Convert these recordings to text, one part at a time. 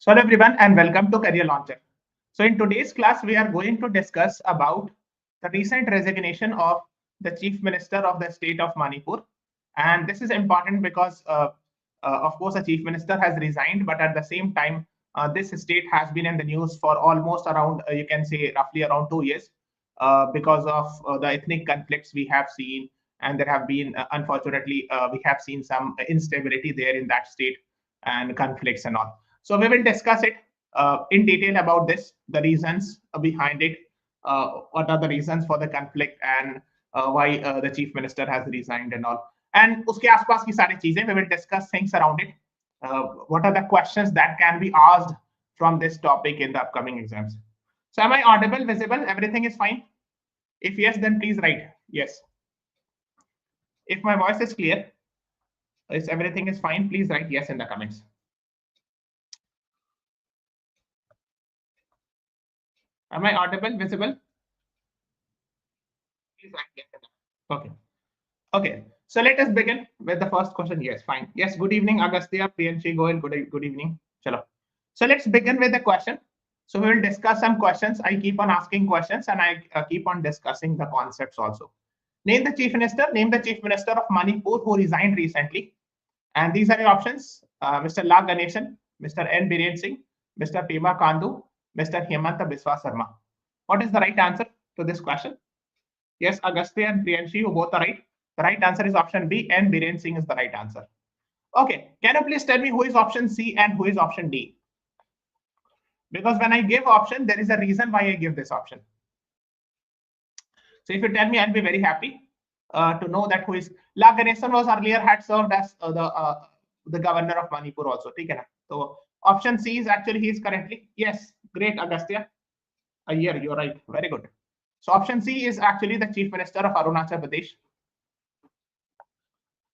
So hello everyone and welcome to Career Launcher. So in today's class, we are going to discuss about the recent resignation of the Chief Minister of the state of Manipur. And this is important because, of course, the Chief Minister has resigned, but at the same time, this state has been in the news for almost around, you can say, roughly around 2 years because of the ethnic conflicts we have seen. And there have been, unfortunately, we have seen some instability there in that state and conflicts and all. So we will discuss it in detail about this, the reasons behind it, what are the reasons for the conflict, and why the chief minister has resigned and all. And uske आसपास की सारी चीजें, we will discuss things around it. What are the questions that can be asked from this topic in the upcoming exams? So am I audible, visible? Everything is fine? If yes, then please write yes. If my voice is clear, if everything is fine, please write yes in the comments. Am I audible, visible? Please write yes. Okay. Okay. So let us begin with the first question. Yes, fine. Yes, good evening, Agastya, Priyanshi, Goel. Good evening. Chalo. So let's begin with the question. So we will discuss some questions. I keep on asking questions and I keep on discussing the concepts also. Name the chief minister. Name the chief minister of Manipur who resigned recently. And these are your options: Mr. La Ganeshan, Mr. N. Biren Singh, Mr. Pema Kandu, Mr. Hemanta Biswa Sarma. What is the right answer to this question? Yes, Agastya and Priyanshi, you both are right. The right answer is option B, and Biren Singh is the right answer. Okay, can you please tell me who is option C and who is option D? Because when I give option, there is a reason why I give this option. So if you tell me, I'll be very happy to know that who is. La Ganeshan was earlier had served as the governor of Manipur also. Okay, so option C is actually he is currently. Yes, great, Agastya. Yeah, you're right. Very good. So option C is actually the chief minister of Arunachal Pradesh.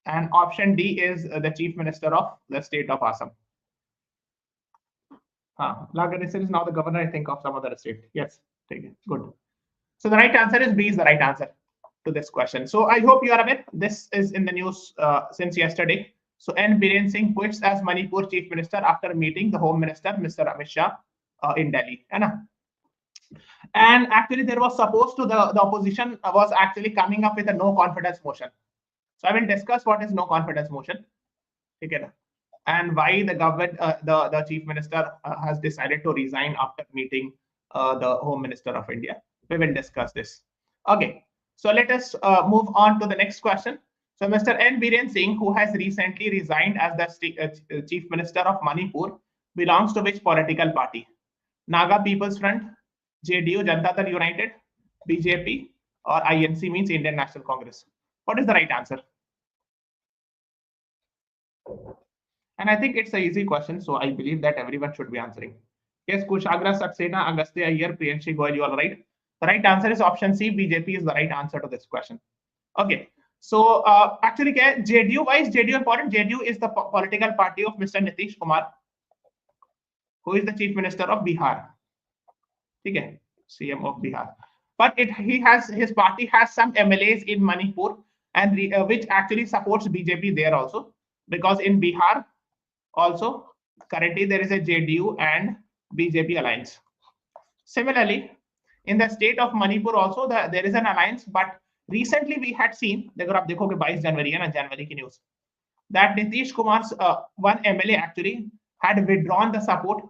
And option D is the chief minister of the state of Assam. La Ganeshan is now the governor, I think, of some other state. Yes, take it. Good. So the right answer is B is the right answer to this question. So I hope you are aware. This is in the news since yesterday. So N. Biren Singh quits as Manipur chief minister after meeting the home minister, Mr. Amit Shah, in Delhi. And actually, there was supposed to the opposition was actually coming up with a no confidence motion. So I will discuss what is no confidence motion, okay, and why the government, the chief minister has decided to resign after meeting the home minister of India. We will discuss this. Okay, so let us move on to the next question. So Mr. N. Biren Singh, who has recently resigned as the chief minister of Manipur, belongs to which political party? Naga People's Front, JDU, Janata Dal United, BJP, or INC, means Indian National Congress. What is the right answer? And I think it's an easy question, so I believe that everyone should be answering. Yes, Kushagra, Saxena, Agastya, Iyer, Priyanshi, Goel, you all right? The right answer is option C. BJP is the right answer to this question. Okay, so actually, JDU, why is JDU important? JDU is the political party of Mr. Nitish Kumar, who is the chief minister of Bihar. Okay, CM of Bihar. But his party has some MLAs in Manipur, and which actually supports BJP there also, because in Bihar also currently there is a JDU and BJP alliance. Similarly, in the state of Manipur also there is an alliance, but recently we had seen, अगर आप देखोगे 22 जनवरी है ना, जनवरी की news, that Nitish Kumar's one MLA actually had withdrawn the support.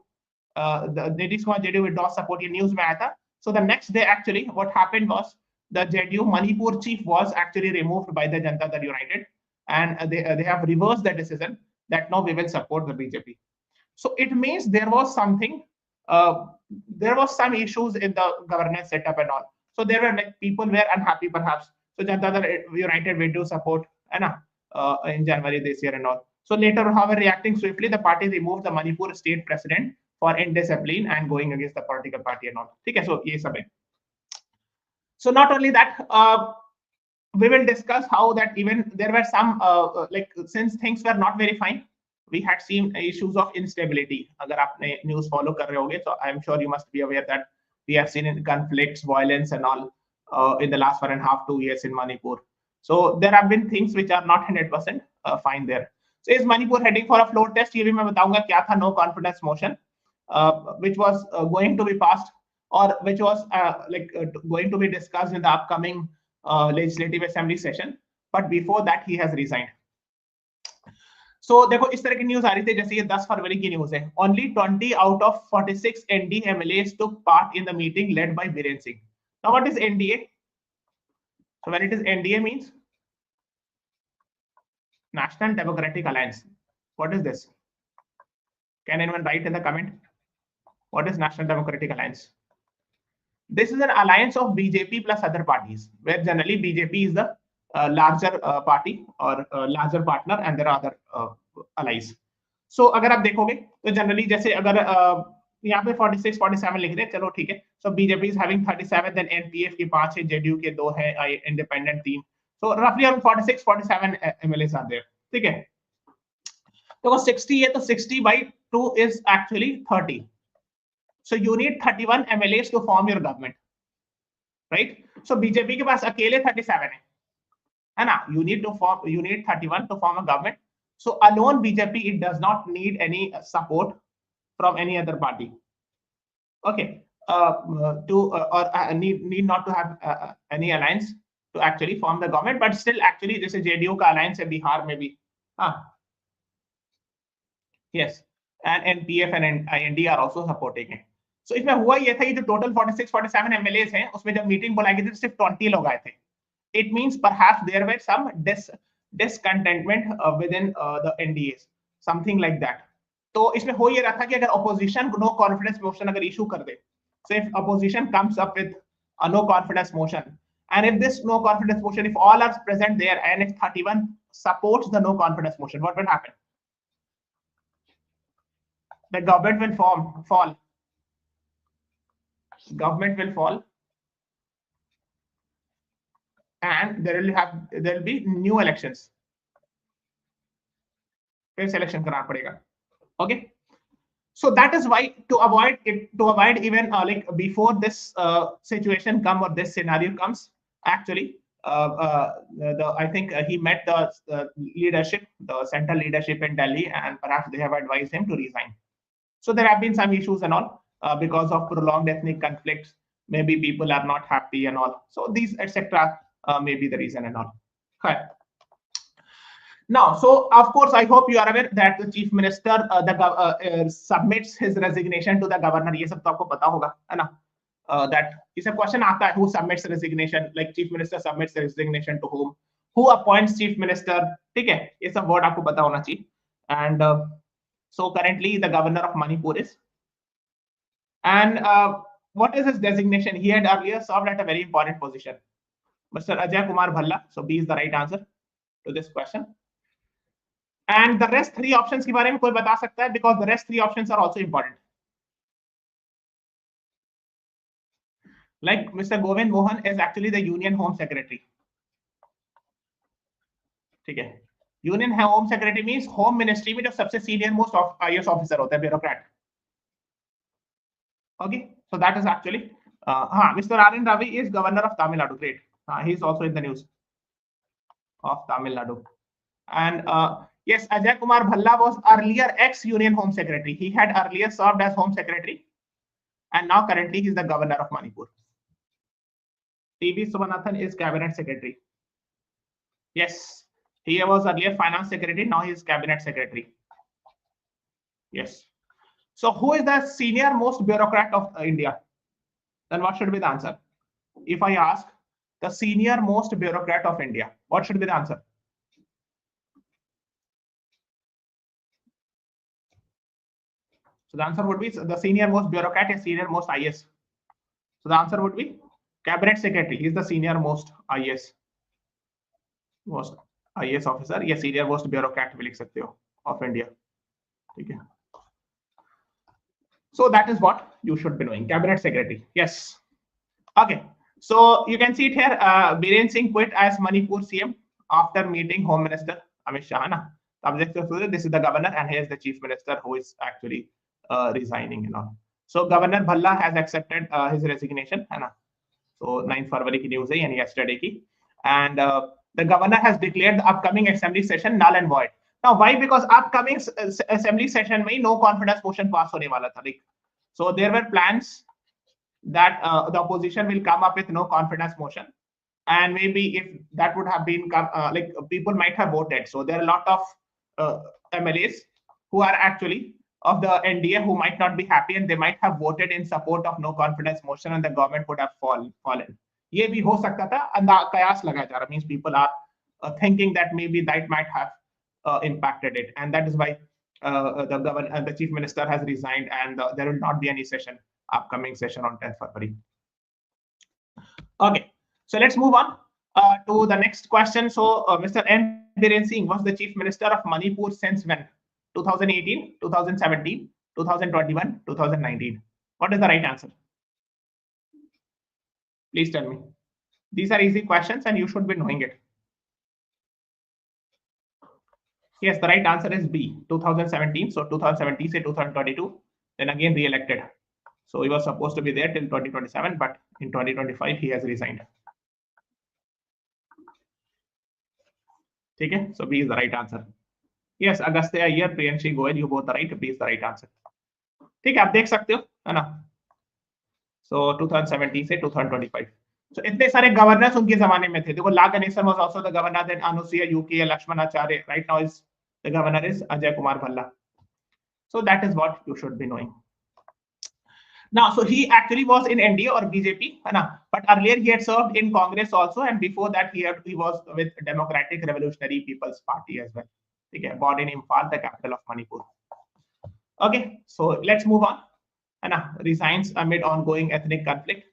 The Nitish Kumar JDU withdraw support, in news में आया था. So the next day actually what happened was the JDU Manipur chief was actually removed by the Janata Dal United, and they have reversed the decision that no, we will support the BJP. So it means there was something, there was some issues in the governance setup and all. So there were like people were unhappy perhaps. So Janata Dal United withdrew support in January this year and all. So later, however, reacting swiftly, the party removed the Manipur state president for indiscipline and going against the political party and all. Okay, so ye sab hai. So not only that, we will discuss how that even there were some like since things were not very fine, we had seen issues of instability. Agar aapne news follow kar rahe hoge, so I am sure you must be aware that we have seen in conflicts, violence and all in the last 1.5 to 2 years in Manipur. So there have been things which are not 100% fine there. So is Manipur heading for a floor test? ये भी मैं बताऊंगा क्या था no confidence motion. which was going to be passed, or which was going to be discussed in the upcoming legislative assembly session, but before that he has resigned. So देखो इस तरह की न्यूज आ रही थी, जैसे ये 10 फरवरी की न्यूज है, only 20 out of 46 ND MLAs took part in the meeting led by Biren Singh. Now what is NDA? So when it is NDA means National Democratic Alliance. What is this? Can anyone write in the comment? What is National Democratic Alliance? This is an alliance of BJP plus other parties, where generally BJP is the larger party or larger partner, and there are other allies. So अगर आप देखोगे तो generally जैसे अगर यहाँ पे 46 47 लिख रहे हैं, चलो ठीक है. So BJP is having 37, then NPF के 5 है, JDU के 2 है, independent 3. So roughly around 46 47 MLAs are there. ठीक है. तो 60 है तो 60 by 2 is actually 30. So you need 31 MLAs to form your government, right? So BJP के पास अकेले 37 है ना? You need 31 to form a government. So alone BJP, it does not need any support from any other party. Okay, need not to have any alliance to actually form the government, but still actually this is JDU का alliance है Bihar में भी, yes, and NPF and IND are also supporting it. So इसमें हुआ ये था कि जो total 46 47 MLAs हैं, उसमें जब मीटिंग बुलाई गई थी सिर्फ 20 लोग आए थे. It means perhaps there were some discontentment within the NDAs, something like that. तो इसमें हो ये रहा था कि अगर opposition no confidence motion अगर issue कर दे, so if opposition comes up with a no confidence motion, and if this no confidence motion, if all are present there, and if 31 supports the no confidence motion, what will happen? The government will fall. Government will fall, and there will be new elections. फिर selection करना पड़ेगा. Okay, so that is why to avoid even like before this situation come or this scenario comes, actually I think he met the leadership, the central leadership in Delhi, and perhaps they have advised him to resign. So there have been some issues and all because of prolonged ethnic conflicts. Maybe people are not happy and all. So these etc. May be the reason and all. Okay. Now, so of course, I hope you are aware that the chief minister submits his resignation to the governor. ये सब तो आपको पता होगा, है ना? That is a question आता है, who submits resignation? Like chief minister submits resignation to whom? Who appoints chief minister? ठीक है, ये सब word आपको पता होना चाहिए. And so currently the governor of Manipur is. And what is his designation? He had earlier served at a very important position. Mr. Ajay Kumar Bhalla. So B is the right answer to this question. And the rest 3 options के बारे में कोई बता सकता है, because the rest 3 options are also important. Like Mr. Govind Mohan is actually the Union Home Secretary. ठीक है. Union Home Secretary means Home Ministry में जो सबसे senior most IAS officer होता है, bureaucrat. Okay, so that is actually Mr. R.N. Ravi is governor of Tamil Nadu. Great. He is also in the news of Tamil Nadu. And yes, Ajay Kumar Bhalla was earlier ex-Union Home Secretary. He had earlier served as Home Secretary, and now currently he is the governor of Manipur. T.B. Subbanathan is Cabinet Secretary. Yes, he was earlier Finance Secretary. Now he is Cabinet Secretary. Yes. So who is the senior most bureaucrat of India? Then what should be the answer? If I ask the senior most bureaucrat of India, what should be the answer? So the answer would be the senior most bureaucrat is senior most IS. So the answer would be Cabinet Secretary. He is the senior most IS. Most IS officer. Yes, senior most bureaucrat भी लिख सकते हो of India. ठीक है. So that is what you should be knowing. Cabinet Secretary. Yes. Okay. So you can see it here. Biren Singh quit as Manipur CM after meeting Home Minister Amit Shah. This is the governor, and here is the chief minister who is actually resigning. You know. So Governor Bhalla has accepted his resignation. So 9 February की news है, यानी yesterday की. And the governor has declared the upcoming assembly session null and void. Now why? Because upcoming assembly session में no confidence motion pass होने वाला था. Like So there were plans that the opposition will come up with no confidence motion, and maybe if that would have been like people might have voted. So there are a lot of MLAs who are actually of the NDA who might not be happy, and they might have voted in support of no confidence motion, and the government would have fallen. ये भी हो सकता था, कयास लगाया जा रहा, means people are thinking that maybe that might have impacted it, and that is why the chief minister has resigned, and there will not be any session, upcoming session on 10th February. Okay, so let's move on to the next question. So Mr. M. Biren Singh was the chief minister of Manipur since when? 2018, 2017, 2021, 2019. What is the right answer? Please tell me. These are easy questions and you should be knowing it. Yes, the right answer is B, 2017. So 2017 to 2022, then again re-elected. So he was supposed to be there till 2027, but in 2025 he has resigned. Okay, so B is the right answer. Yes, Agastya Iyer, Priyanshi Goyal, you both are right. B is the right answer. ठीक है, आप देख सकते हो, है ना? So 2017 से 2025. So इतने सारे गवर्नर्स उनके जमाने में थे. देखो, ला Ganesan was also the governor, then Anusuya UK, Lakshman Acharya. Right now is the governor is Ajay Kumar Bhalla. So that is what you should be knowing. Now, so he actually was in NDA or BJP, but earlier he had served in Congress also, and before that he was with Democratic Revolutionary People's Party as well. Okay, born in Imphal, the capital of Manipur. Okay, so let's move on. Resigns amid ongoing ethnic conflict.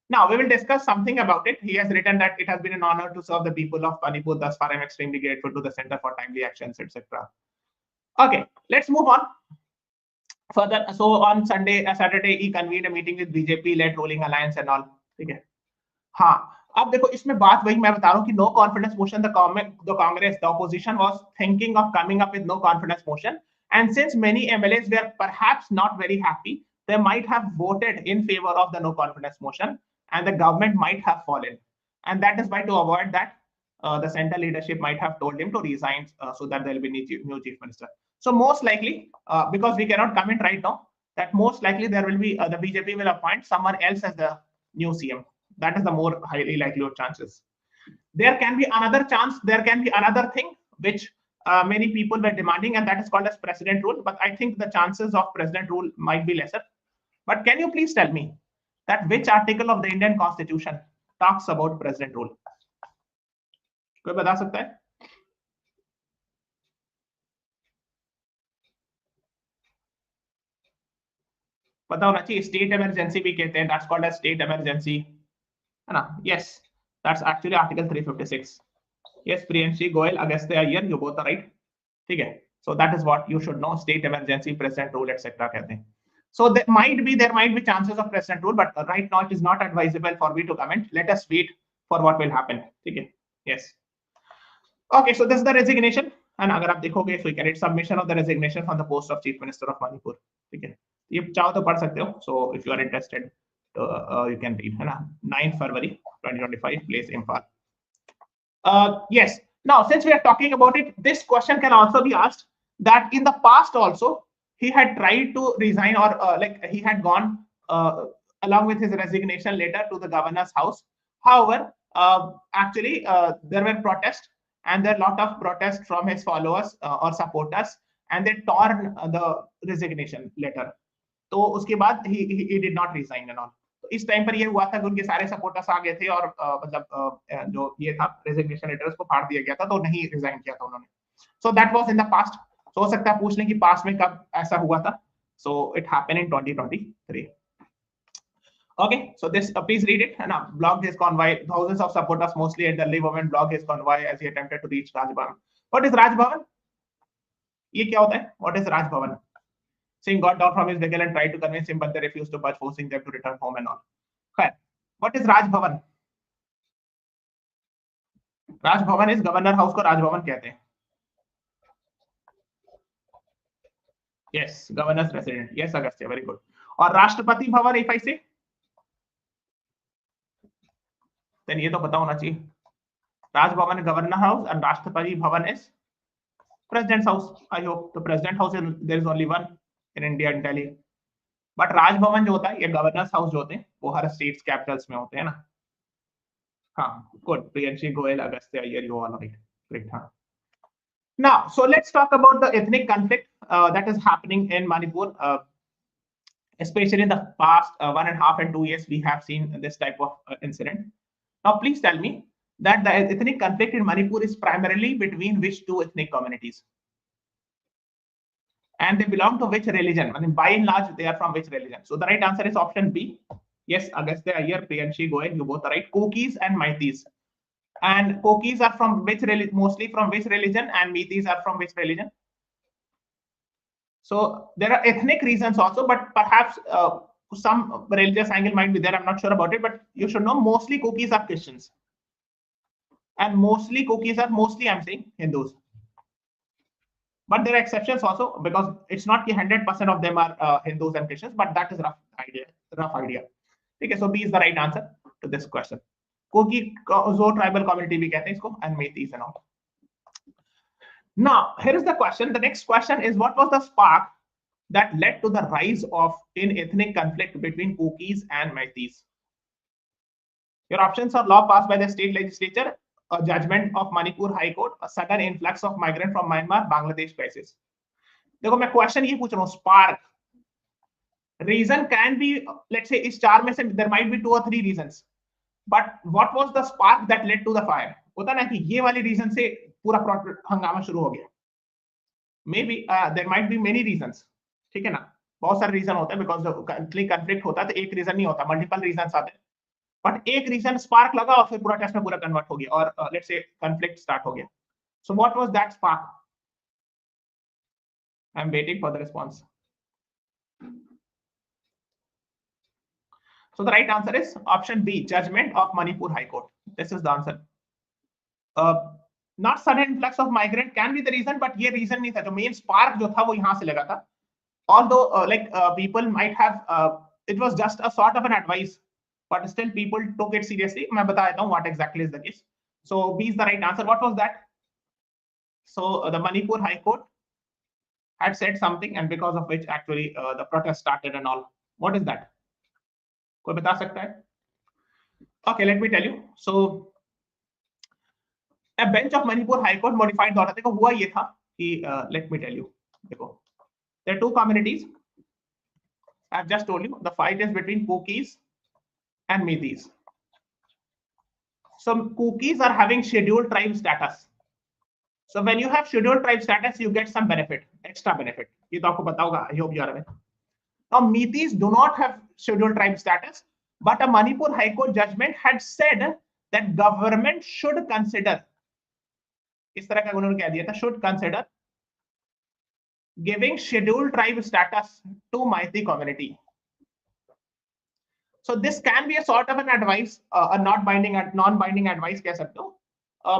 Now we will discuss something about it. He has written that it has been an honor to serve the people of Manipur. Thus far, I'm extremely grateful to the Center for Timely Actions, etc. Okay, let's move on. Further, so on Saturday, he convened a meeting with BJP-led ruling alliance and all. ठीक है. हाँ, अब देखो इसमें बात वही मैं बता रहा हूँ कि no confidence motion, the Congress, the opposition was thinking of coming up with no confidence motion, and since many MLAs were perhaps not very happy, they might have voted in favor of the no confidence motion, and the government might have fallen, and that is why to avoid that, the central leadership might have told him to resign so that there will be new chief minister. So most likely, because we cannot comment right now, that most likely there will be the BJP will appoint someone else as the new CM. That is the more highly likely of chances. There can be another chance. There can be another thing which many people were demanding, and that is called as president rule. But I think the chances of president rule might be lesser. But can you please tell me that which article of the Indian Constitution talks about president rule? कोई बता सकता है? पता होना चाहिए. State emergency भी कहते हैं. That's called as state emergency. है ना? Yes, that's actually Article 356. Yes, Priyanshi Goyal, Agastya Iyer, you both are right. ठीक है. So that is what you should know. State emergency, president rule, etc. कहते हैं. So there might be chances of president rule, but right now it is not advisable for me to comment. Let us wait for what will happen. ठीक है. Yes. Okay, so this is the resignation. And अगर आप देखोगे, so you can read submission of the resignation from the post of Chief Minister of Manipur. ठीक है. ये चाहो तो पढ़ सकते हो. So if you are interested, you can read. है ना? 9th February 2025, place Imphal. Yes. Now, since we are talking about it, this question can also be asked that in the past also he had tried to resign, or like he had gone along with his resignation letter to the governor's house. However, actually there were protests, and there are a lot of protests from his followers or supporters, and they torn the resignation letter. तो उसके बाद he did not resign and all. तो इस time पर ये हुआ था कि उनके सारे सपोर्टर्स आ गए थे, और मतलब जो ये था रेजिग्नेशन लेटर उसको फाड़ दिया गया था, तो नहीं रिजाइन किया था उन्होंने. So that was in the past. तो हो सकता है पूछ लें कि पास्ट में कब ऐसा हुआ था. So it happened in 2023. Okay, so this please read it. And blocked his convoy. Thousands of supporters, mostly elderly women, blocked his convoy as he attempted to reach Raj Bhavan. What is Raj Bhavan? ये क्या होता है? What is Raj Bhavan? Singh got down from his vehicle and tried to convince him, but they refused to budge, forcing them to return home and all. Fair. What is Raj Bhavan? Raj Bhavan is governor house को Raj Bhavan कहते हैं. Yes, governor's residence. Yes, Agastya, very good. और Rashtrapati Bhavan, if I say, then ये तो पता होना चाहिए. Raj Bhavan is governor house and Rashtrapati Bhavan is president's house. I hope the president house there is only one in India, in Delhi. But Raj Bhavan जो होता है, ये गवर्नर्स हाउस जो होते हैं, वो हर स्टेट्स कैपिटल्स में होते हैं ना. हाँ, good. Priyanshi Goyal, Agastya Iyer, you all right. Great. हाँ. Now, so let's talk about the ethnic conflict that is happening in Manipur. Especially in the past 1.5 and 2 years, we have seen this type of incident. Now, please tell me that the ethnic conflict in Manipur is primarily between which two ethnic communities? And they belong to which religion? I mean, by and large, they are from which religion? So the right answer is option B. Yes, Agastya Iyer, Priyanshi Goyal, you both are right. Kukis and Maitis. And Kukis are from which religion? Mostly from which religion? And Maitis are from which religion? So there are ethnic reasons also, but perhaps some religious angle might be there. I'm not sure about it, but you should know mostly Kukis are Christians. And mostly Kukis are I'm saying Hindus. But there are exceptions also, because it's not 100% of them are Hindus and Christians, but that is rough idea. Okay, so B is the right answer to this question. Kuki Zo tribal community we kehte isko, and Metis and all. Now, here is the question. The next question is, what was the spark that led to the rise of in ethnic conflict between Kukis and Metis? Your options are law passed by the state legislature, a judgment of Manipur High Court, a sudden influx of migrant from Myanmar, Bangladesh crisis. देखो मैं question ये पूछ रहा हूँ, spark reason can be, let's say इस चार में से देयर माइट बी 2 or 3 रीजंस, but what was the spark that led to the fire? होता ना कि ये वाली रीजन से पूरा हंगामा शुरू हो गया. Maybe there might be many reasons, ठीक है ना, बहुत सारे रीजन होते हैं, बिकॉज कंफ्लिक्ट होता है तो एक रीजन नहीं होता, मल्टीपल रीजंस आते हैं, बट एक रीजन स्पार्क लगा और फिर पूरा टेस्ट में पूरा कन्वर्ट हो गया और लेट्स से कंफ्लिक्ट स्टार्ट हो गया. So what was that spark? I am waiting for the response. So the right answer is option B, judgment of Manipur High Court. This is the answer. Not sudden influx of migrant can be the reason, but ये reason नहीं था. जो main spark जो था वो यहाँ से लगा था. Although people might have it was just a sort of an advice, but still people took it seriously. मैं बता देता हूँ what exactly is the case. So B is the right answer. What was that? So the Manipur High Court had said something, and because of which actually the protest started and all. What is that? कोई बता सकता है? Okay, let me tell you. So a bench of Manipur High Court modified the order. देखो हुआ ये था कि let me tell you. देखो, there are two communities. I've just told you the fight is between Kukis and Metis. So Kukis are having scheduled tribe status. So when you have scheduled tribe status, you get some benefit, extra benefit. ये तो आपको पता होगा. I hope you are aware. Now Metis do not have scheduled tribe status, but a Manipur High Court judgment had said that government should consider, इस तरह का उन्होंने कह दिया था, should consider giving scheduled tribe status to Metis community. So this can be a sort of an advice, a non-binding advice कह सकते हो,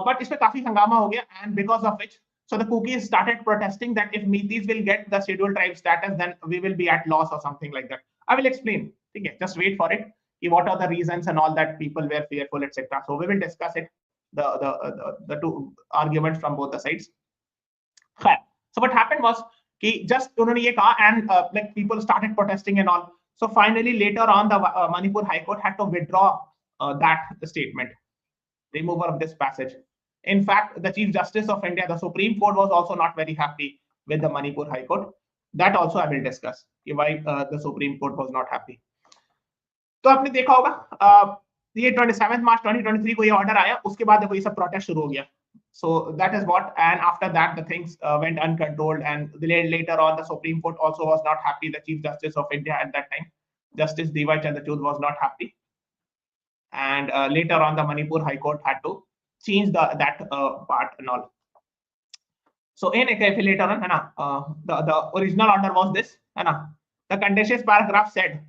but इसमें काफी हंगामा हो गया, and because of which, so the Kukis started protesting that if Metis will get the scheduled tribe status, then we will be at loss or something like that. I will explain. Okay, just wait for it. What are the reasons and all that people were fearful, etc. So we will discuss it. The two arguments from both the sides. So what happened was कि just उन्होंने ये कहा, and like people started protesting and all. So finally later on the Manipur High Court had to withdraw that statement, removal of this passage. In fact, the Chief Justice of India, the Supreme Court, was also not very happy with the Manipur High Court. That also I will discuss why the Supreme Court was not happy. तो आपने देखा होगा ये 27 March 2023 को ये order आया, उसके बाद देखो ये सब प्रोटेस्ट शुरू हो गया. So that is what, and after that the things went uncontrolled, and later on the Supreme Court also was not happy. The Chief Justice of India at that time, Justice D.Y. Chandrachud, was not happy, and later on the Manipur High Court had to change that part and all. So in later on, the original order was this, the contentious paragraph said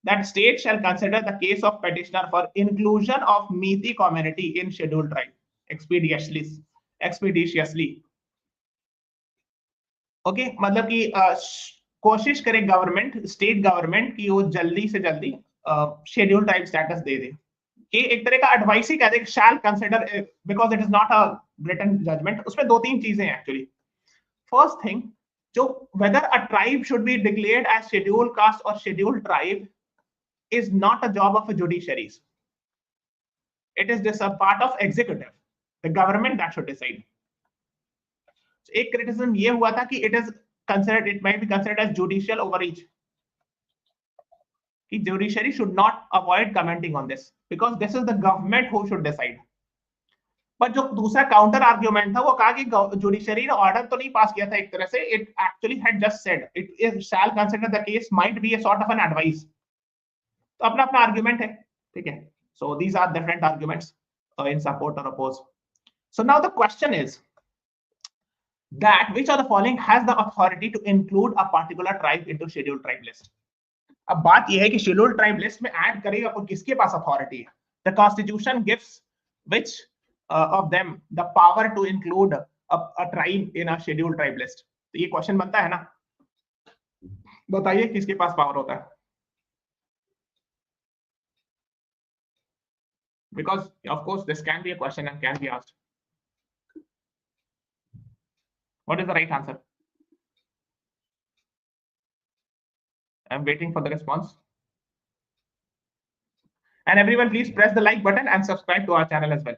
that state shall consider the case of petitioner for inclusion of Metis community in scheduled tribe expeditiously. Okay, मतलब कि कोशिश करे government, state government की वो जल्दी से जल्दी schedule tribe status दे दे. कि एक तरह का एडवाइस ही कह दे, shall consider, because it is not a written judgment. उसमें 2-3 चीजें हैं actually. First thing, whether a tribe should be declared as scheduled caste or scheduled tribe is not a job of a judiciaries. It is just a part of executive, the government that should decide. So एक criticism ये हुआ था कि it might be considered as judicial overreach. कि judiciary should not avoid commenting on this because this is the government who should decide. पर जो दूसरा counter argument था वो कहा कि जुडिशरी ने ऑर्डर तो नहीं पास किया था एक तरह से, it actually had just said it shall consider the case might be a sort of an advice. तो अपना अपना आर्ग्यूमेंट है, ठीक है. So these are different arguments in support और oppose. So now the question is that which of the following has the authority to include a particular tribe into scheduled tribe list. अब बात यह है कि scheduled tribe list में add करेगा तो किसके पास अथॉरिटी है. The constitution gives which of them the power to include a tribe in a scheduled tribe list. तो ये क्वेश्चन बनता है ना, बताइए किसके पास पावर होता है. Because of course this can be a question and can be asked. What is the right answer? I'm waiting for the response. And everyone please press the like button and subscribe to our channel as well.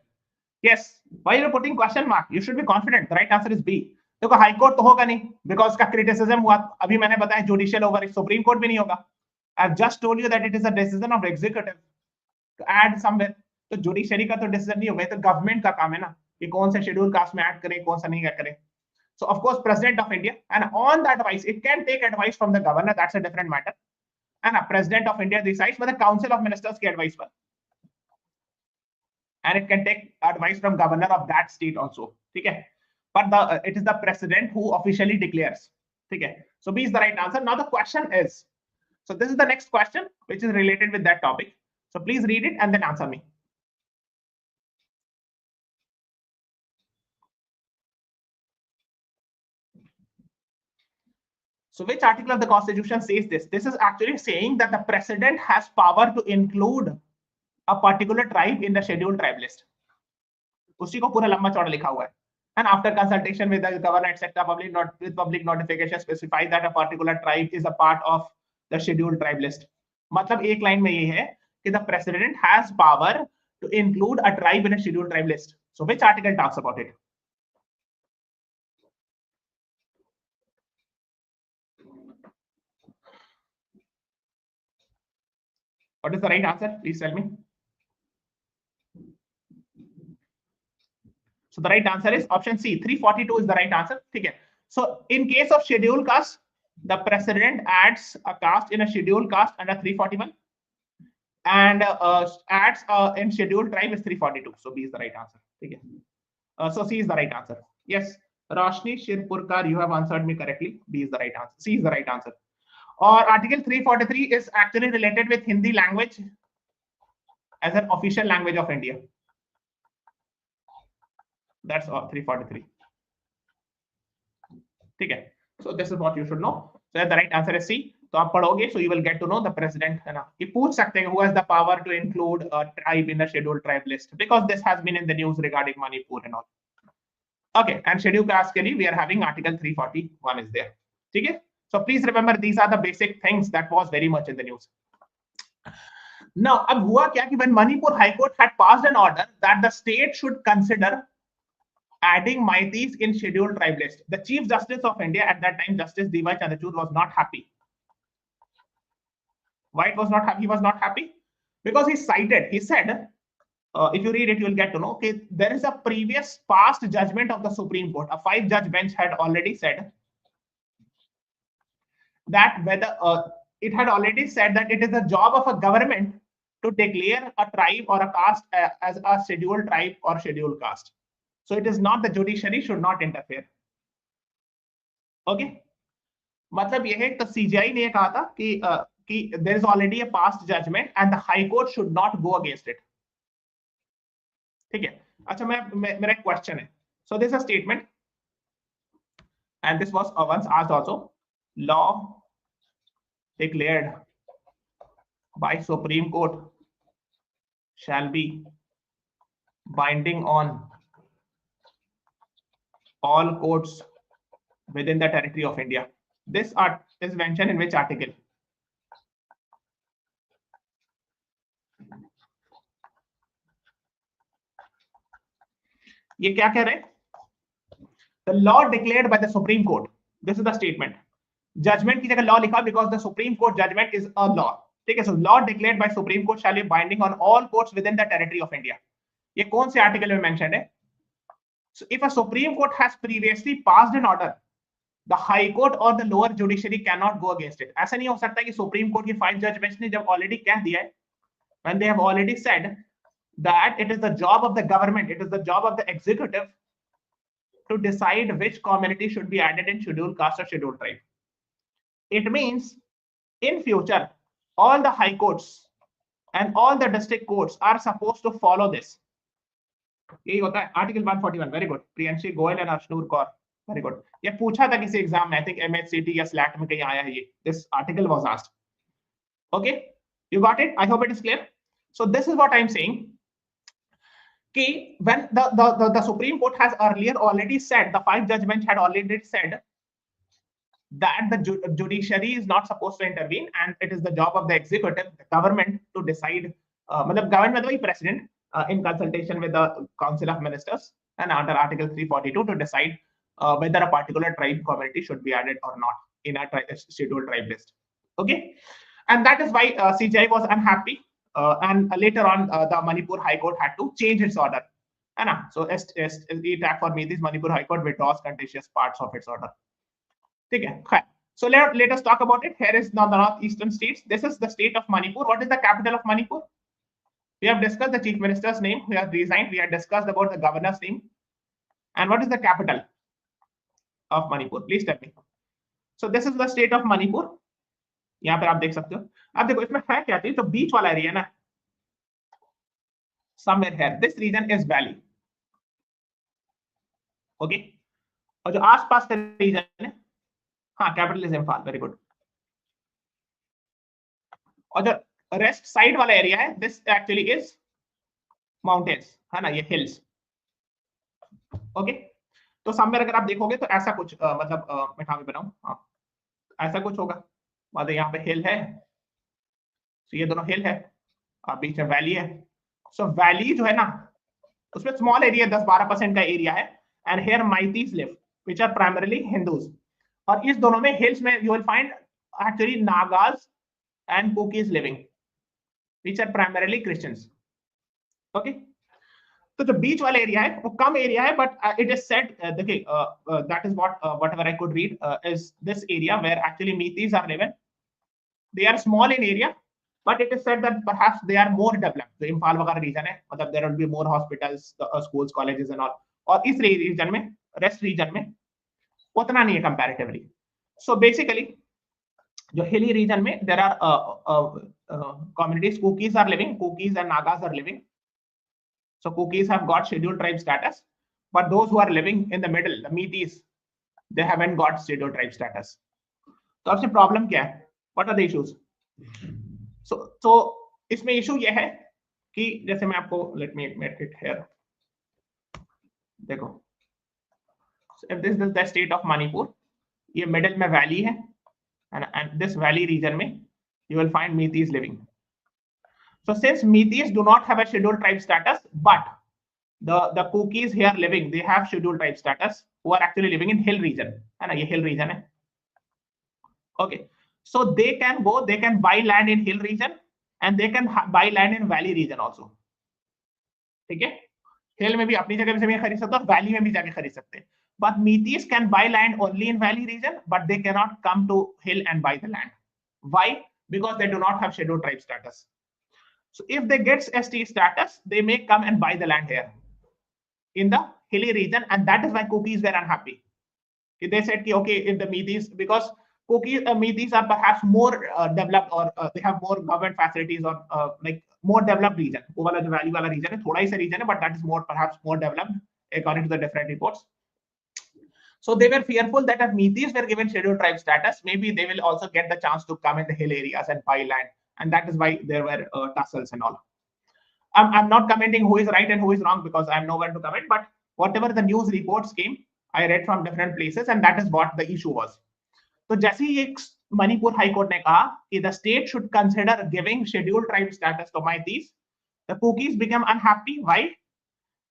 Yes, why you're putting question mark? You should be confident. The right answer is B. देखो high court तो होगा नहीं because का criticism हुआ, अभी मैंने बताया judicial over supreme court भी नहीं होगा. I've just told you that it is a decision of executive to add somewhere. तो जुडिशरी का तो डिसीजन नहीं होगा, तो गवर्नमेंट का काम है ना कि कौन से शेड्यूल कास्ट में ऐड करें कौन सा नहीं करें. So of course president of India, and on that advice it can take advice from the governor, that's a different matter, and a president of India decides with the council of ministers की advice पर, and it can take advice from governor of that state also, ठीक है. But it is the president who officially declares, ठीक है. So B is the right answer. Now the question is, so this is the next question which is related with that topic, so please read it and then answer me. So which article of the Constitution says this? This is actually saying that the president has power to include a particular tribe in the scheduled tribe list. उसी को पूरा लंबा चौड़ा लिखा हुआ है. And after consultation with the governor, etc., public notification specify that a particular tribe is a part of the scheduled tribe list. मतलब एक लाइन में ये है कि the president has power to include a tribe in a scheduled tribe list. So which article talks about it? What is the right answer? Please tell me. So the right answer is option C. 342 is the right answer. Okay. So in case of scheduled caste, the president adds a caste in a scheduled caste under 341, and adds in scheduled tribe is 342. So B is the right answer. Okay. So C is the right answer. Yes, Roshni Shirpurkar, you have answered me correctly. B is the right answer. C is the right answer. Or Article 343 is actually related with Hindi language as an official language of India. That's all. 343. Okay. So this is what you should know. So the right answer is C. So आप पढ़ोगे, so you will get to know the president है ना. ये पूछ सकते हैं who has the power to include a tribe in the scheduled tribe list, because this has been in the news regarding Manipur and all. Okay, and scheduled caste के लिए we are having Article 341 is there. ठीक है. So please remember these are the basic things that was very much in the news. Now, अब हुआ क्या कि when Manipur High Court had passed an order that the state should consider adding Maitis in scheduled tribe list, the Chief Justice of India at that time, Justice D.Y. Chandrachud, was not happy. Why it was not happy? He was not happy because he cited, he said, if you read it, you will get to know, okay, there is a previous past judgment of the Supreme Court. A 5-judge bench had already said that whether it had already said that it is the job of a government to declare a tribe or a caste as a scheduled tribe or scheduled caste. So it is not, the judiciary should not interfere. Okay, मतलब ये है तो CJI ने कहा था कि there is already a past judgment and the High Court should not go against it. ठीक है. अच्छा, मेरा एक question है. So this is a statement, and this was once asked also. Law declared by Supreme Court shall be binding on all courts within the territory of India. This art is mentioned in which article? ये क्या कह रहे हैं? The law declared by the Supreme Court. This is the statement. Judgment की जगह law लिखा because the Supreme Court judgment is a law. ठीक है, so law declared by Supreme Court shall be binding on all courts within the territory of India. ये कौन से article में mention है? So if a Supreme Court has previously passed an order, the High Court or the lower judiciary cannot go against it. ऐसा नहीं हो सकता कि Supreme Court की 5 judgments ने जब already कह दिया है, when they have already said that it is the job of the government, it is the job of the executive to decide which community should be added in scheduled caste or scheduled tribe. It means in future, all the high courts and all the district courts are supposed to follow this. यही होता है article 141. Very good, Priyanshi Goyal and Arshnoor Kaur, very good. ये पूछा था किसी exam में, I think एमएचसीटी या slate में कहीं आया है ये. This article was asked. Okay, you got it? I hope it is clear. So this is what I am saying कि when the Supreme Court has earlier already said, the 5 judgments had already said that the judiciary is not supposed to intervene and it is the job of the executive, the government, to decide. मतलब government मतलब president in consultation with the Council of Ministers and under Article 342 to decide whether a particular tribe community should be added or not in a scheduled tribe list. Okay, and that is why CJI was unhappy. And later on, the Manipur High Court had to change its order. So ETAC for me, this Manipur High Court withdraws contentious parts of its order. Okay. So let us talk about it. Here is now the northeastern states. This is the state of Manipur. What is the capital of Manipur? We have discussed the chief minister's name. We have resigned. We have discussed about the governor's name. And what is the capital of Manipur? Please tell me. So this is the state of Manipur. यहाँ पर आप देख सकते हो. अब देखो इसमें है क्या, तो बीच वाला एरिया ना, somewhere here, this region is valley. Okay, और जो आसपास का रीजन है, हाँ, capital is Imphal. Very good. और जो रेस्ट साइड वाला एरिया है, दिस एक्चुअली इज माउंटेन्स, है ना, ये हिल्स. ओके, तो समवेयर अगर आप देखोगे तो ऐसा कुछ मतलब मैं कहाँ पे बनाऊं, हाँ, ऐसा कुछ होगा. मतलब यहाँ पे हिल है, तो ये दोनों हिल है और बीच में वैली है. सो वैली जो है ना, उसमें स्मॉल एरिया 10-12% का एरिया है. And here Meiteis live which are primarily Hindus. और इस दोनों में हिल्स में you will find actually Nagas and Kukis living which are primarily Christians. Okay, तो जो बीच वाला एरिया है वो कम एरिया है, बट इट इज सेड, देखिए, that is whatever I could read is this area where actually Meiteis are living. They are small in area, but it is said that perhaps they are more developed. The Imphal वगैरह region है, मतलब there will be more hospitals, schools, colleges and all. और इस region में, rest region में उतना नहीं है comparatively. So basically, जो hilly region में there are communities, Kukis are living, Kukis and Nagas are living. So Kukis have got scheduled tribe status, but those who are living in the middle, the Meiteis, they haven't got scheduled tribe status. तो अब से problem क्या है? What are the issues? So इसमें issue ये है कि जैसे मैं आपको, let me make it here. देखो, if this is the state of Manipur, ये middle में valley है, and this valley region में you will find Meiteis living. So since Meiteis do not have a scheduled tribe status, but the Kukis here living, they have scheduled tribe status, who are actually living in hill region, है ना, ये hill region है. Okay. So they can go, they can buy land in hill region and they can buy land in valley region also. ठीक है, हिल में भी अपनी जगह से भी खरीद सकते हो, वैली में भी जाके खरीद सकते हैं. But Meiteis can buy land only in valley region, but they cannot come to hill and buy the land. Why? Because they do not have scheduled tribe status. So if they get ST status, they may come and buy the land here in the hilly region, and that is why Kukis were unhappy. They said, okay, if the Meiteis, because Meiteis are perhaps more developed, or they have more government facilities, or like more developed region. वो वाला जो valley वाला region है, थोड़ा ही सा region है, but that is more, perhaps more developed according to the different reports. So they were fearful that if Meiteis were given scheduled tribe status, maybe they will also get the chance to come in the hill areas and buy land, and that is why there were tussles and all. I'm not commenting who is right and who is wrong because I'm nowhere to comment, but whatever the news reports came, I read from different places, and that is what the issue was. तो जैसे ही एक Manipur high court ने कहा कि the state should consider giving scheduled tribe status to Meiteis, the Kukis became unhappy. Why?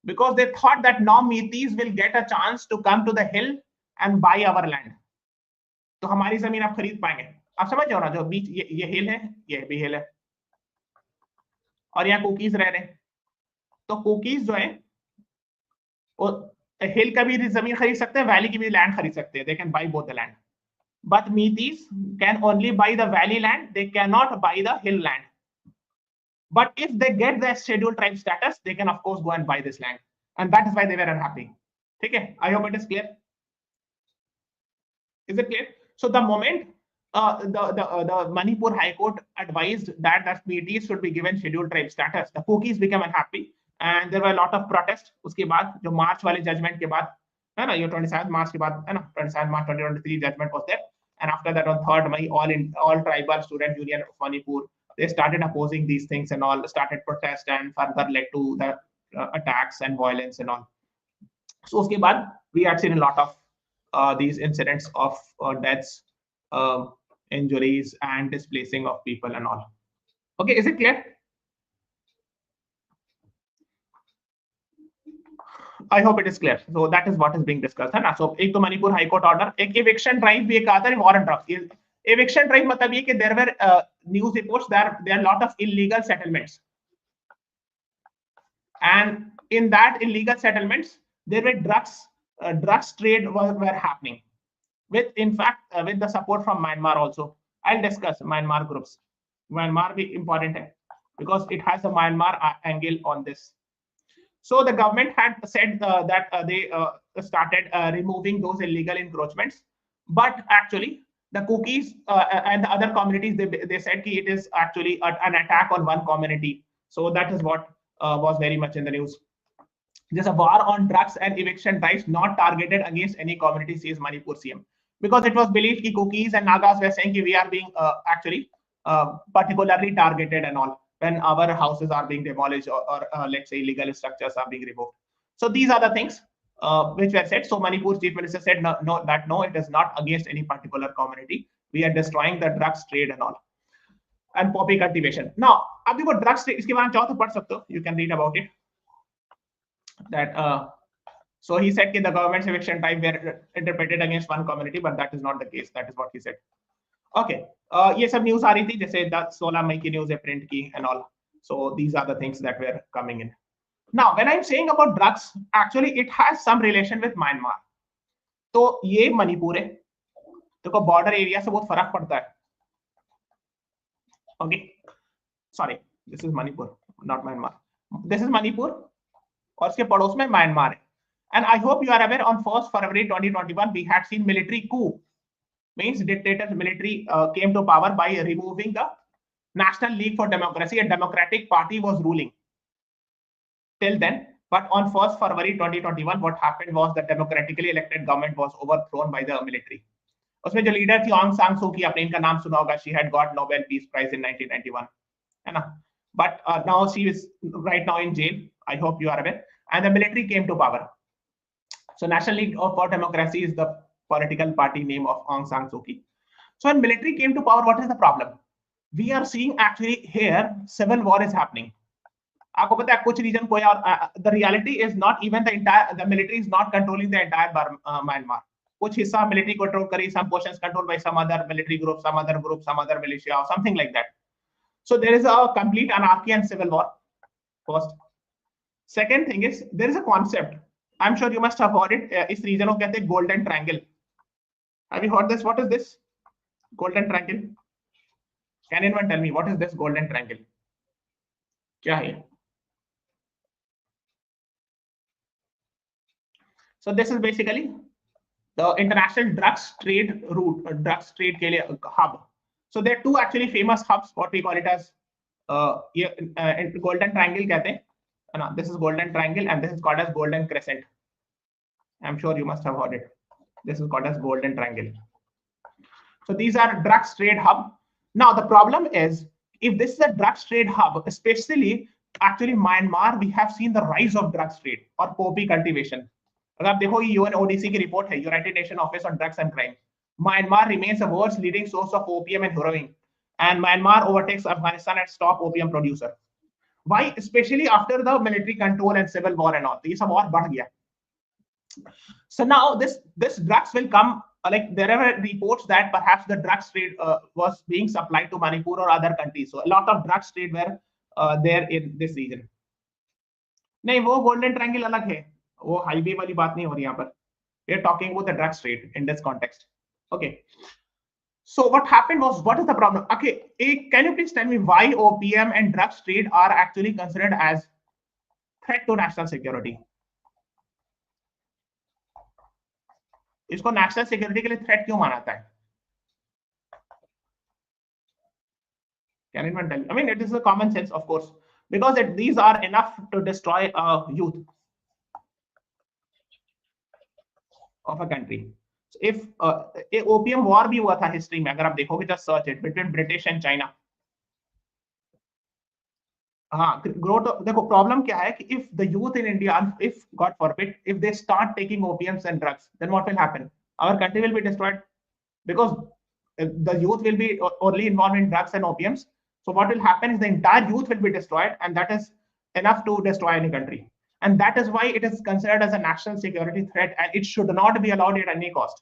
Because they thought that now Meiteis will get a chance to come to the hill and buy our land. तो हमारी जमीन आप खरीद पाएंगे. आप समझ जाओ ना, जो बीच ये हिल है, ये भी हिल है, और यहाँ कुकीज रह रहे हैं. तो कुकीज जो है वो हिल का भी जमीन खरीद सकते हैं, वैली की भी लैंड खरीद सकते हैं. They can by both the land. But Meiteis can only buy the valley land. They cannot buy the hill land. But if they get the scheduled tribe status, they can of course go and buy this land, and that is why they were unhappy. Okay, I hope it is clear. Is it clear? So the moment the Manipur High Court advised that Meiteis should be given scheduled tribe status, the Kukis became unhappy, and there were a lot of protests. उसके बाद जो मार्च वाले judgement के बाद है ना, ये 27 मार्च के बाद है ना, 27 मार्च 2023 judgement was there, and after that on 3rd May all tribal student union of Manipur, they started opposing these things and all, started protest, and further led to the attacks and violence and all. So उसके बाद we had seen a lot of these incidents of deaths, injuries, and displacing of people and all. Okay, is it clear? I hope it is clear. So that is what is being discussed, है ना. So एक तो Manipur high court order, एक eviction drive भी एक आता है, war on drugs. Eviction drive मतलब ये कि there were news reports that there are a lot of illegal settlements, and in that illegal settlements there were drugs trade were happening, with in fact with the support from Myanmar also. I'll discuss Myanmar groups. Myanmar be important hai, because it has a Myanmar angle on this. So the government had said that they started removing those illegal encroachments, but actually the Kukis and the other communities, they said that it is actually an attack on one community. So that is what was very much in the news. There's a war on drugs and eviction drives not targeted against any community, says Manipur CM, because it was believed that Kukis and Nagas were saying that we are being actually particularly targeted and all, when our houses are being demolished, or let's say illegal structures are being removed. So these are the things which were said. So Manipur chief minister said no, it is not against any particular community. We are destroying the drugs trade and all, and poppy cultivation. Now, अब देखो drugs trade, इसके बारे में चाहो तो पढ़ सकते हो. You can read about it. That so he said that the government's eviction drive were interpreted against one community, but that is not the case. That is what he said. Okay, ये सब news आ रही थी, जैसे 16 मई की news है print की and all. So these are the things that were coming in. Now, when I'm saying about drugs, actually it has some relation with Myanmar. तो ये मणिपुर है, देखो border area से बहुत फर्क पड़ता है. Okay, sorry, this is Manipur, not Myanmar. This is Manipur, और उसके पड़ोस में म्यांमार है. And I hope you are aware, on 1st February 2021 we had seen military coup. Means dictator military came to power by removing the National League for Democracy. A democratic party was ruling till then, but on 1st February 2021 what happened was the democratically elected government was overthrown by the military. उसमें जो leader थी Aung सांग सू की, आपने इनका नाम सुना होगा. She had got Nobel Peace Prize in 1991, है ना. But now she is right now in jail. I hope you are aware. And the military came to power. So National League for Democracy is the political party name of Aung San Suu Kyi. So when military came to power, what is the problem? We are seeing actually here civil war is happening. आपको पता है कुछ region कोई और, the reality is not even the military is not controlling the entire Myanmar. कुछ हिस्सा military control करी, some portions controlled by some other military group, some other militia, or something like that. So there is a complete anarchy and civil war. First. Second thing is there is a concept. I'm sure you must have heard it. इस region को कहते हैं golden triangle. Have you heard this? What is this golden triangle? Can anyone tell me what is this golden triangle? क्या है? So this is basically the international drugs trade route, drugs trade के लिए hub. So there are two actually famous hubs. What we call it as golden triangle कहते हैं. No, this is golden triangle, and this is called as golden crescent. I'm sure you must have heard it. This is called as golden triangle. So these are drugs trade hub. Now the problem is, if this is a drugs trade hub, especially actually Myanmar, we have seen the rise of drugs trade or poppy cultivation. अगर आप देखो UNODC की report है, United nation office on drugs and crime, Myanmar remains a world's leading source of opium and heroin, and Myanmar overtakes Afghanistan as top opium producer. Why? Especially after the military control and civil war and all. तो ये सब और बढ़ गया. So now this drugs will come, like there are reports that perhaps the drugs trade was being supplied to Manipur or other countries. So a lot of drugs trade were there in this region. नहीं, वो golden triangle अलग है, वो highway वाली बात नहीं हो रही यहाँ पर. We are talking about the drugs trade in this context. Okay. So what happened was, what is the problem? Okay, can you please tell me why opium and drugs trade are actually considered as threat to national security? इसको national security के लिए threat क्यों माना जाता है? Can anyone tell me? I mean, it is a common sense, of course, because these are enough to destroy youth of a country. So if opium war भी हुआ था हिस्ट्री में, अगर आप देखोगे, just search it, between British and China. हाँ, growth. देखो problem क्या है कि if the youth in India, if God forbid, if they start taking opiums and drugs, then what will happen? Our country will be destroyed, because the youth will be only involved in drugs and opiums. So what will happen is the entire youth will be destroyed, and that is enough to destroy any country. And that is why it is considered as a national security threat, and it should not be allowed at any cost.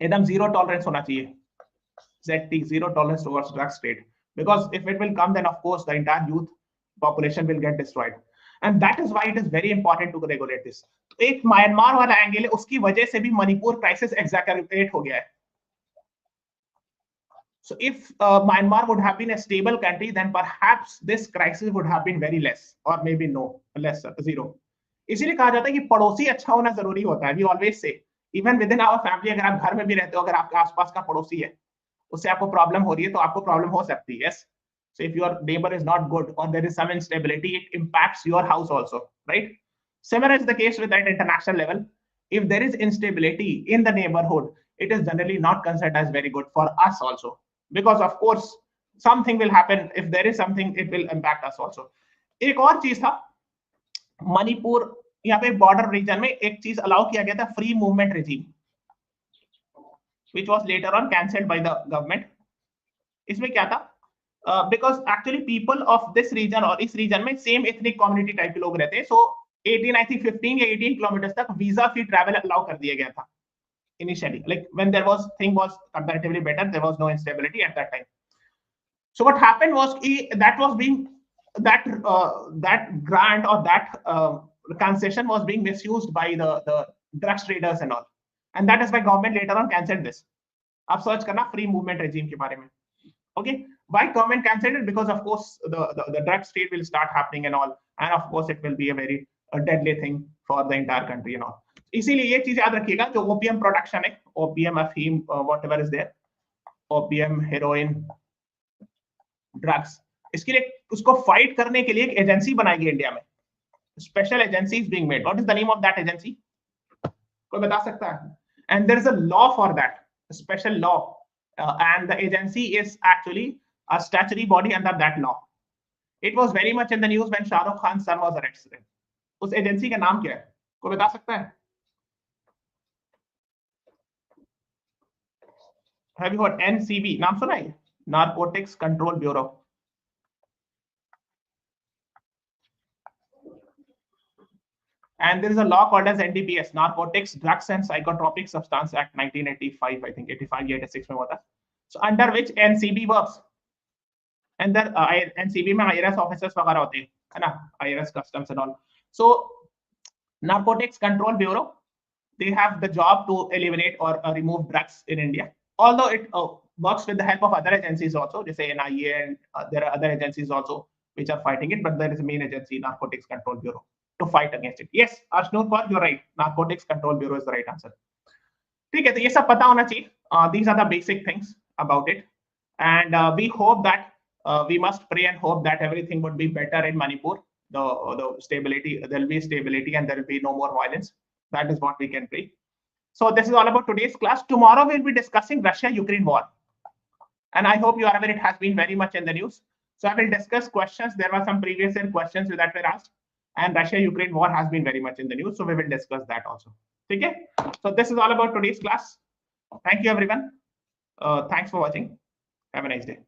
एकदम zero tolerance होना चाहिए. ZT, zero tolerance towards drugs trade. Because if it will come, then of course the entire youth population will get destroyed. And that is why it is very important to regulate this. तो एक Myanmar वाला angle है, उसकी वजह से भी Manipur crisis एक्सैगरेट हो गया है. So if Myanmar would have been a stable country, then perhaps this crisis would have been very less, or maybe no, less, zero. इसीलिए कहा जाता है कि पड़ोसी अच्छा होना जरूरी होता है. We always say, even within our family, अगर आप घर में भी रहते हो, अगर आपके आसपास का पड़ोसी है, उससे आपको प्रॉब्लम हो रही है, तो आपको प्रॉब्लम हो सकती है. Yes. So if your neighbor is not good, or there is some instability, it impacts your house also, right? Similar is the case with at international level. If there is instability in the neighborhood, it is generally not considered as very good for us also, because of course something will happen. If there is something, it will impact us also. एक और चीज था, मणिपुर यहाँ पे border reason में एक चीज allow किया गया था, free movement regime, which was later on cancelled by the government. इसमें क्या था? Because actually people of this region, और इस region में same ethnic community type के लोग रहते हैं, so 18, I think 15 या 18 kilometers तक visa free travel allow कर दिया गया था initially, like when there was thing was comparatively better, there was no instability at that time. So what happened was that was being that grant or that concession was being misused by the drugs traders and all, and that is why government later on cancelled this. आप search करना free movement regime के बारे में. Okay, why government cancelled it? Because of course the drugs trade will start happening and all, and of course it will be a very deadly thing for the entire country and all. इसीलिए ये चीज याद रखिएगा, जो OPM production है, OPM, अफीम, whatever is there, OPM, heroin, drugs, इसके लिए उसको फाइट करने के लिए एक एजेंसी बनाई गई इंडिया में. Special agency is being made. What is the name of that agency? कोई बता सकता है? And there is a law for that, special law, and the agency is actually a statutory body under that law. It was very much in the news when Shah Rukh Khan's son was arrested. उस agency का नाम क्या है? कोई बता सकता है? Have you heard NCB? नाम सुना है? Narcotics Control Bureau. And there is a law called as NDPS, Narcotics, Drugs and Psychotropic Substance Act 1985, I think 85 या 86 में हुआ था. So under which NCB works. And then NCB में IRS officers वगैरह होते हैं, है ना? IRS customs and all. So Narcotics Control Bureau, they have the job to eliminate or remove drugs in India. Although it works with the help of other agencies also, just say NIA, and there are other agencies also which are fighting it, but there is a main agency, Narcotics Control Bureau, to fight against it. Yes, Ashnoor, you're right. Narcotics Control Bureau is the right answer. ठीक है, तो ये सब पता होना चाहिए. These are the basic things about it, and we hope that we must pray and hope that everything would be better in Manipur. The stability, there will be stability, and there will be no more violence. That is what we can pray. So this is all about today's class. Tomorrow we'll be discussing Russia-Ukraine war, and I hope you are aware it has been very much in the news. So I will discuss questions. There were some previous year questions that were asked. and Russia-Ukraine war has been very much in the news, so we will discuss that also. Okay, so this is all about today's class. Thank you, everyone. Thanks for watching. Have a nice day.